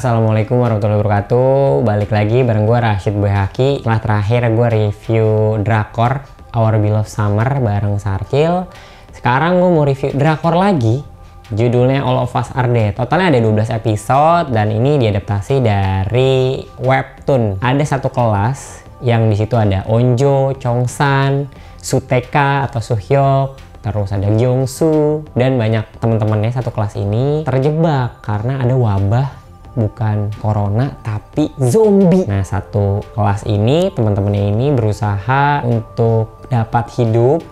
Assalamualaikum warahmatullahi wabarakatuh. Balik lagi bareng gue Rashid Boy Haki. Setelah terakhir gue review drakor Our Beloved Summer bareng Sarkil. Sekarang gue mau review drakor lagi. Judulnya All of Us Are Dead. Totalnya ada 12 episode dan ini diadaptasi dari webtoon. Ada satu kelas yang di situ ada Onjo, Chongsan, Suteka atau Suhyok, terus ada Gyeongsu dan banyak teman-temannya satu kelas ini terjebak karena ada wabah, bukan corona tapi zombie. Nah, satu kelas ini teman-temannya ini berusaha untuk dapat hidup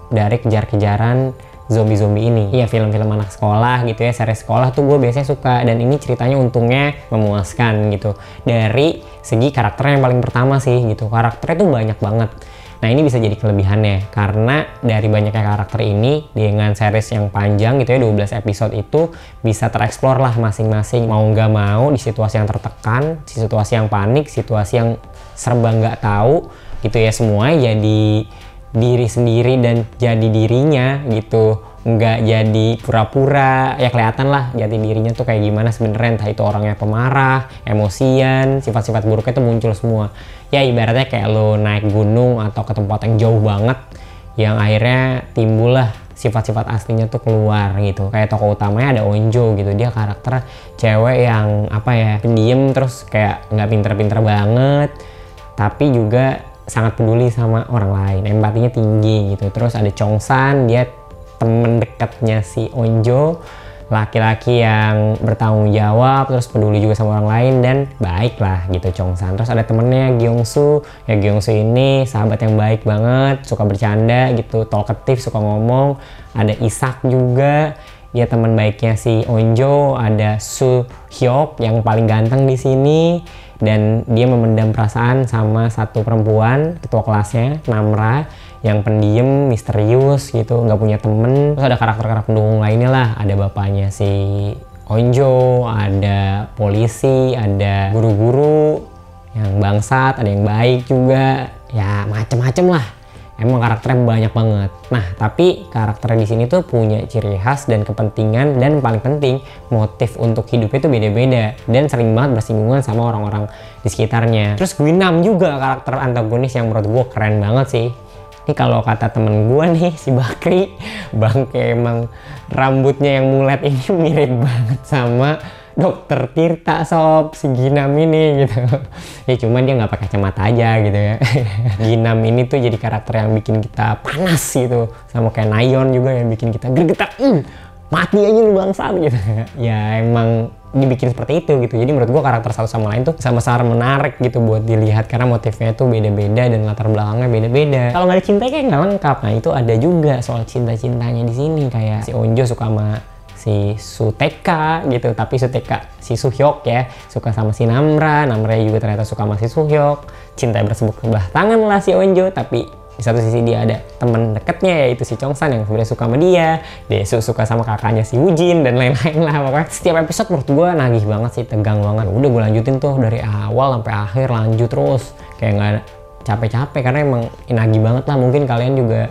dari kejar-kejaran zombie-zombie ini. Iya, film-film anak sekolah gitu ya, seri sekolah tuh gue biasanya suka, dan ini ceritanya untungnya memuaskan gitu. Dari segi karakternya yang paling pertama sih gitu, karakternya tuh banyak banget. Nah, ini bisa jadi kelebihannya karena dari banyaknya karakter ini dengan series yang panjang gitu ya, 12 episode itu bisa tereksplor lah masing-masing. Mau nggak mau di situasi yang tertekan, di situasi yang panik, situasi yang serba nggak tahu gitu ya, semua jadi diri sendiri dan jadi dirinya gitu, nggak jadi pura-pura ya, kelihatan lah jati dirinya tuh kayak gimana sebenarnya. Entah itu orangnya pemarah, emosian, sifat-sifat buruknya tuh muncul semua ya. Ibaratnya kayak lo naik gunung atau ke tempat yang jauh banget yang akhirnya timbul lah sifat-sifat aslinya tuh keluar gitu. Kayak tokoh utamanya ada Onjo gitu, dia karakter cewek yang apa ya, pendiam, terus kayak nggak pinter-pinter banget tapi juga sangat peduli sama orang lain, empatinya tinggi gitu. Terus ada Chongsan, dia temen dekatnya si Onjo, laki-laki yang bertanggung jawab terus peduli juga sama orang lain dan baik lah gitu Chongsan. Terus ada temennya Gyeongsu, ya Gyeongsu ini sahabat yang baik banget, suka bercanda gitu, talkative, suka ngomong. Ada Isak juga, dia teman baiknya si Onjo. Ada Suhyok yang paling ganteng di sini dan dia memendam perasaan sama satu perempuan ketua kelasnya, Namra, yang pendiam, misterius gitu, nggak punya temen. Terus ada karakter-karakter pendukung lainnya lah, ada bapaknya si Onjo, ada polisi, ada guru-guru yang bangsat, ada yang baik juga, ya macem-macem lah. Emang karakternya banyak banget. Nah, tapi karakternya di sini tuh punya ciri khas dan kepentingan, dan paling penting motif untuk hidupnya tuh beda-beda dan sering banget bersinggungan sama orang-orang di sekitarnya. Terus Gwinam juga karakter antagonis yang menurut gue keren banget sih. Ini kalau kata temen gue nih, si Bakri, bangke emang rambutnya yang mulet ini mirip banget sama Dokter Tirta sob, si Ginam ini gitu. Ya cuman dia nggak pakai kacamata aja gitu ya. Ginam ini tuh jadi karakter yang bikin kita panas gitu, sama kayak Nayeon juga yang bikin kita gergetak, mati aja lu bangsat gitu. Ya emang dibikin seperti itu gitu. Jadi menurut gua karakter satu sama lain tuh sama-sama menarik gitu buat dilihat karena motifnya tuh beda-beda dan latar belakangnya beda-beda. Kalau nggak ada cinta kayak nggak lengkap. Nah, itu ada juga soal cinta-cintanya di sini, kayak si Onjo suka sama si Suteka gitu, tapi si Suhyok ya suka sama si Namra juga ternyata suka sama si Suhyok. Cinta bersebelah tangan lah si Onjo, tapi di satu sisi dia ada temen deketnya yaitu si Chongsan yang sebenarnya suka sama dia suka sama kakaknya si Wujin dan lain-lain lah. Pokoknya setiap episode menurut gue nagih banget sih, tegang banget. Udah gue lanjutin tuh dari awal sampai akhir, lanjut terus kayak nggak capek-capek karena emang nagih banget lah. Mungkin kalian juga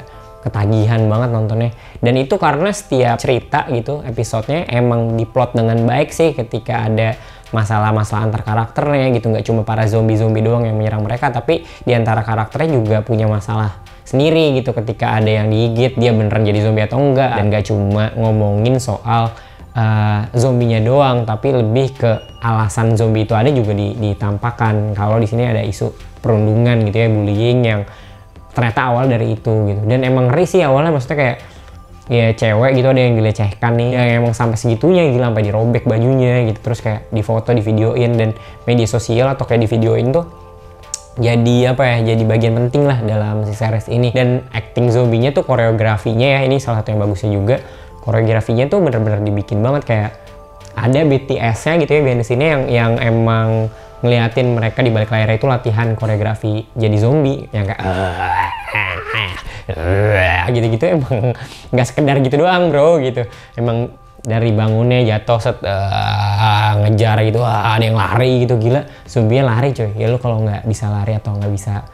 ketagihan banget nontonnya, dan itu karena setiap cerita gitu episodenya emang diplot dengan baik sih. Ketika ada masalah-masalah antar karakternya gitu, nggak cuma para zombie doang yang menyerang mereka, tapi diantara karakternya juga punya masalah sendiri gitu. Ketika ada yang digigit, dia beneran jadi zombie atau enggak, dan nggak cuma ngomongin soal zombinya doang, tapi lebih ke alasan zombie itu ada juga ditampakkan. Kalau di sini ada isu perundungan gitu ya, bullying yang ternyata awal dari itu gitu. Dan emang ngeri sih awalnya, maksudnya kayak ya cewek gitu ada yang dilecehkan nih, yang emang sampai segitunya gila, sampai dirobek bajunya gitu, terus kayak difoto, divideoin, dan media sosial atau kayak divideoin tuh jadi apa ya, jadi bagian penting lah dalam si series ini. Dan acting zombinya tuh, koreografinya ya, ini salah satu yang bagusnya juga, koreografinya tuh bener-bener dibikin banget. Kayak ada BTS-nya gitu ya behind the scene-nya yang emang ngeliatin mereka di balik layar itu latihan koreografi jadi zombie yang kayak gitu-gitu. Emang nggak sekedar gitu doang bro gitu, emang dari bangunnya jatuh set ngejar gitu, ada yang lari gitu, gila zombinya lari coy. Ya lu kalau nggak bisa lari atau nggak bisa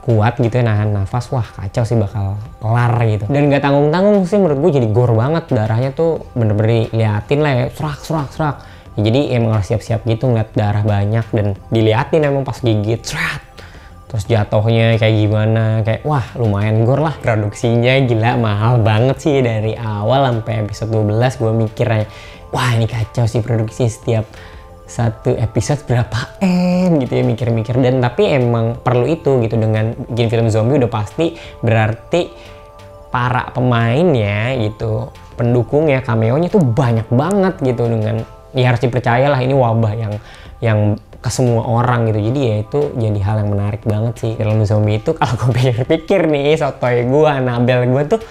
kuat gitu ya, nahan nafas, wah kacau sih, bakal kelar gitu. Dan nggak tanggung-tanggung sih menurut gue, jadi gore banget, darahnya tuh bener-bener liatin lah ya, serak Jadi emang harus siap-siap gitu ngeliat darah banyak dan diliatin emang pas gigit, terus jatuhnya kayak gimana, kayak wah lumayan gore lah. Produksinya gila mahal banget sih, dari awal sampai episode 12 gue mikir aja, wah ini kacau sih produksi, setiap satu episode berapa gitu ya, mikir-mikir. Dan tapi emang perlu itu gitu, dengan bikin film zombie udah pasti berarti para pemainnya gitu, pendukungnya, cameo-nya tuh banyak banget gitu, dengan ya harus dipercaya lah ini wabah yang ke semua orang gitu. Jadi ya itu jadi hal yang menarik banget sih film zombie itu. Kalau gue pikir-pikir nih, sotoy gue, Nabel gue tuh,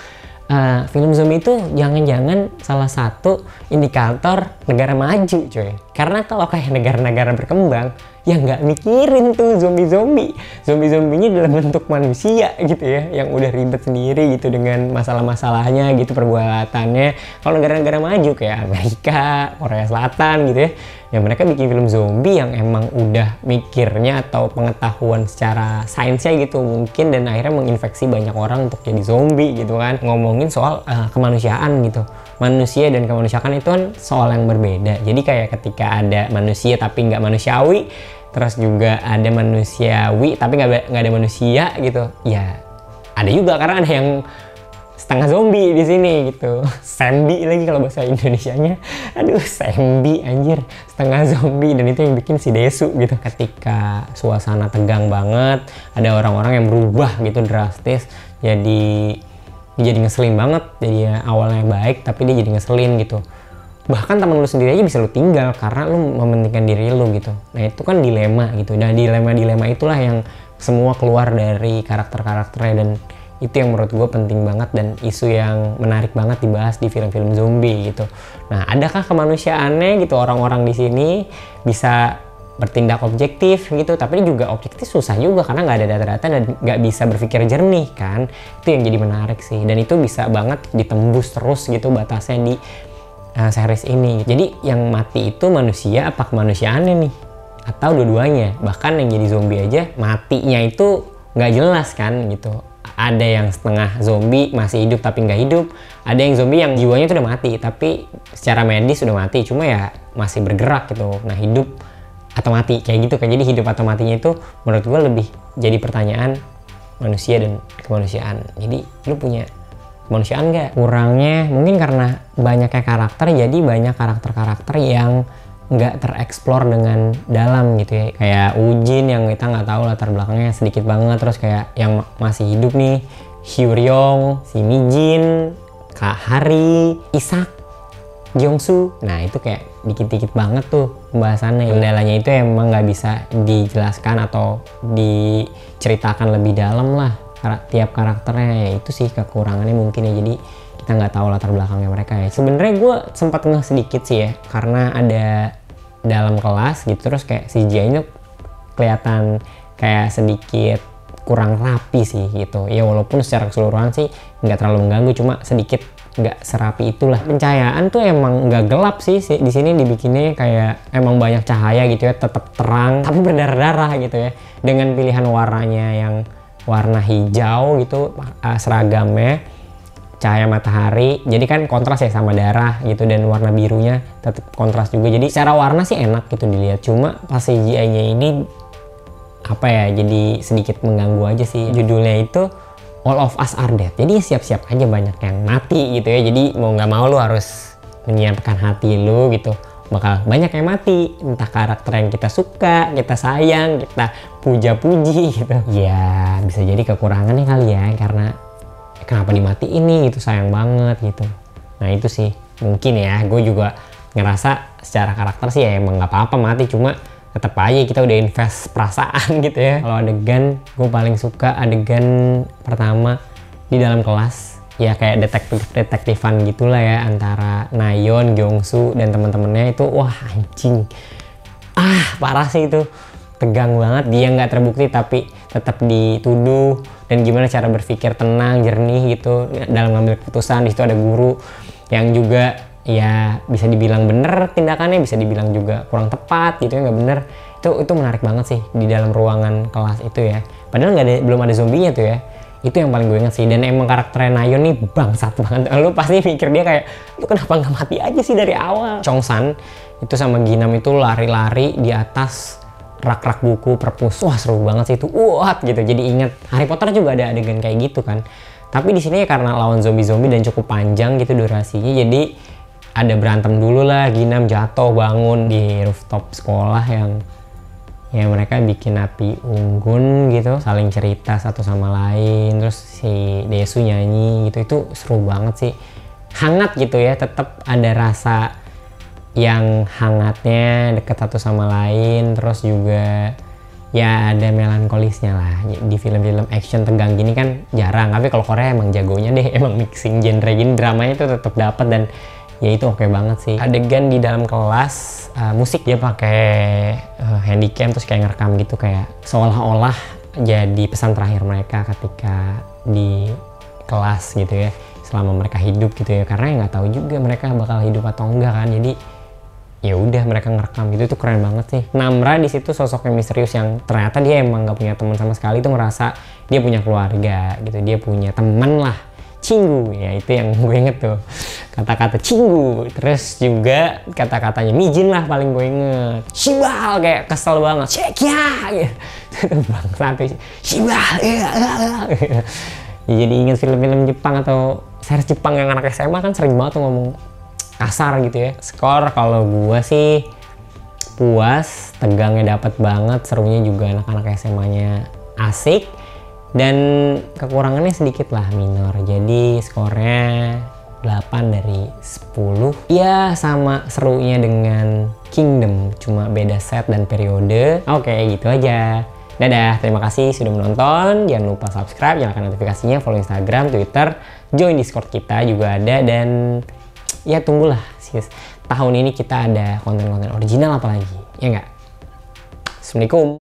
film zombie itu jangan-jangan salah satu indikator negara maju cuy. Karena kalau kayak negara-negara berkembang ya nggak mikirin tuh zombie-zombinya dalam bentuk manusia gitu ya, yang udah ribet sendiri gitu dengan masalah-masalahnya gitu, perbuatannya. Kalau negara-negara maju kayak Amerika, Korea Selatan gitu ya mereka bikin film zombie yang emang udah mikirnya atau pengetahuan secara sainsnya gitu mungkin, dan akhirnya menginfeksi banyak orang untuk jadi zombie gitu kan. Ngomongin soal kemanusiaan gitu, manusia dan kemanusiaan itu kan soal yang berbeda. Jadi kayak ketika ada manusia tapi nggak manusiawi, terus juga ada manusiawi tapi nggak ada manusia gitu, ya ada juga, karena ada yang setengah zombie di sini gitu. Sembi lagi kalau bahasa Indonesianya, aduh sembi anjir, setengah zombie. Dan itu yang bikin si Desu gitu, ketika suasana tegang banget ada orang-orang yang berubah gitu drastis, jadi ngeselin banget. Jadi ya awalnya baik tapi dia jadi ngeselin gitu. Bahkan temen lu sendiri aja bisa lu tinggal karena lu mementingkan diri lu gitu. Nah itu kan dilema gitu, dan dilema itulah yang semua keluar dari karakter-karakternya, dan itu yang menurut gue penting banget dan isu yang menarik banget dibahas di film-film zombie gitu. Nah adakah kemanusiaannya gitu, orang-orang di sini bisa bertindak objektif gitu, tapi juga objektif susah juga karena nggak ada data-data dan nggak bisa berpikir jernih kan. Itu yang jadi menarik sih, dan itu bisa banget ditembus terus gitu batasnya di series ini. Jadi yang mati itu manusia apa kemanusiaannya nih, atau dua-duanya? Bahkan yang jadi zombie aja matinya itu nggak jelas kan gitu. Ada yang setengah zombie masih hidup tapi nggak hidup, ada yang zombie yang jiwanya itu udah mati tapi secara medis udah mati, cuma ya masih bergerak gitu. Nah hidup atau mati kayak gitu kan. Jadi hidup atau matinya itu menurut gue lebih jadi pertanyaan manusia dan kemanusiaan. Jadi lu punya kemanusiaan nggak? Kurangnya mungkin karena banyaknya karakter, jadi banyak karakter-karakter yang nggak tereksplor dengan dalam gitu ya. Kayak Ujin yang kita nggak tahu latar belakangnya sedikit banget. Terus kayak yang masih hidup nih, Hyuryong, si Mijin, Kak Hari, Isak, Gyeongsu. Nah itu kayak dikit-dikit banget tuh pembahasannya. Kendalanya itu emang nggak bisa dijelaskan atau diceritakan lebih dalam lah tiap karakternya. Ya itu sih kekurangannya mungkin ya, jadi kita nggak tahu latar belakangnya mereka ya. Sebenarnya gue sempat ngeh sedikit sih ya, karena ada dalam kelas gitu, terus kayak CGI-nya kelihatan kayak sedikit kurang rapi sih gitu ya, walaupun secara keseluruhan sih nggak terlalu mengganggu, cuma sedikit nggak serapi itulah. Pencahayaan tuh emang nggak gelap sih di sini, dibikinnya kayak emang banyak cahaya gitu ya, tetap terang tapi berdarah-darah gitu ya, dengan pilihan warnanya yang warna hijau gitu seragamnya, cahaya matahari, jadi kan kontras ya sama darah gitu, dan warna birunya tetap kontras juga. Jadi secara warna sih enak gitu dilihat, cuma pas CGI-nya ini apa ya, jadi sedikit mengganggu aja sih. Judulnya itu All of Us Are Dead, jadi siap-siap aja banyak yang mati gitu ya. Jadi mau nggak mau lu harus menyiapkan hati lu gitu, bakal banyak yang mati, entah karakter yang kita suka, kita sayang, kita puja-puji gitu ya. Bisa jadi kekurangannya kali ya, karena kenapa dimatiin nih gitu, sayang banget gitu. Nah itu sih mungkin ya, gue juga ngerasa secara karakter sih ya emang nggak apa-apa mati, cuma tetap aja kita udah invest perasaan gitu ya. Kalau adegan, gue paling suka adegan pertama di dalam kelas ya, kayak detektifan gitulah ya, antara Nayeon, Gyeongsu dan teman-temannya itu. Wah anjing, parah sih itu, tegang banget. Dia nggak terbukti tapi tetap dituduh, dan gimana cara berpikir tenang, jernih gitu dalam ngambil keputusan. Di situ ada guru yang juga ya bisa dibilang bener tindakannya, bisa dibilang juga kurang tepat gitu ya, nggak bener. Itu menarik banget sih di dalam ruangan kelas itu ya, padahal belum ada zombinya tuh ya. Itu yang paling gue inget sih. Dan emang karakternya Nayeon nih bangsat banget. Lu pasti mikir dia kayak, lu kenapa nggak mati aja sih dari awal. Chongsan Itu sama Ginam itu lari-lari di atas rak-rak buku perpus. Wah seru banget sih itu. Gitu. Jadi inget Harry Potter juga ada adegan kayak gitu kan. Tapi di sini ya karena lawan zombie-zombie dan cukup panjang gitu durasinya, jadi ada berantem dulu lah. Ginam jatuh bangun di rooftop sekolah yang ya mereka bikin api unggun gitu, saling cerita satu sama lain, terus si Desu nyanyi gitu. Itu seru banget sih, hangat gitu ya, tetap ada rasa yang hangatnya deket satu sama lain, terus juga ya ada melankolisnya lah. Di film-film action tegang gini kan jarang, tapi kalau Korea emang jagonya deh, emang mixing genre gini, dramanya tuh tetap dapat dan ya itu oke banget sih. Adegan di dalam kelas musik dia pakai handycam terus kayak ngerekam gitu, kayak seolah-olah jadi pesan terakhir mereka ketika di kelas gitu ya, selama mereka hidup gitu ya, karena ya nggak tahu juga mereka bakal hidup atau enggak kan. Jadi ya udah mereka ngerekam gitu. Itu keren banget sih. Namra di situ sosoknya misterius yang ternyata dia emang nggak punya teman sama sekali, itu ngerasa dia punya keluarga gitu, dia punya teman lah. Cinggu ya, itu yang gue inget tuh, kata-kata cinggu. Terus juga kata-katanya Mijin lah paling gue inget. Shibal, kayak kesel banget. Shekya gitu. Bangsa tuh Shibal ya, jadi inget film-film Jepang atau series Jepang yang anak SMA kan sering banget tuh ngomong kasar gitu ya. Skor kalau gue sih puas, tegangnya dapat banget, serunya juga anak-anak SMA-nya asik. Dan kekurangannya sedikit lah minor, jadi skornya 8 dari 10. Ya sama serunya dengan Kingdom, cuma beda set dan periode. Oke, gitu aja. Dadah, terima kasih sudah menonton. Jangan lupa subscribe, nyalakan notifikasinya, follow Instagram, Twitter, join Discord kita juga ada. Dan ya tunggulah sis, tahun ini kita ada konten-konten original apa lagi, ya nggak? Assalamualaikum.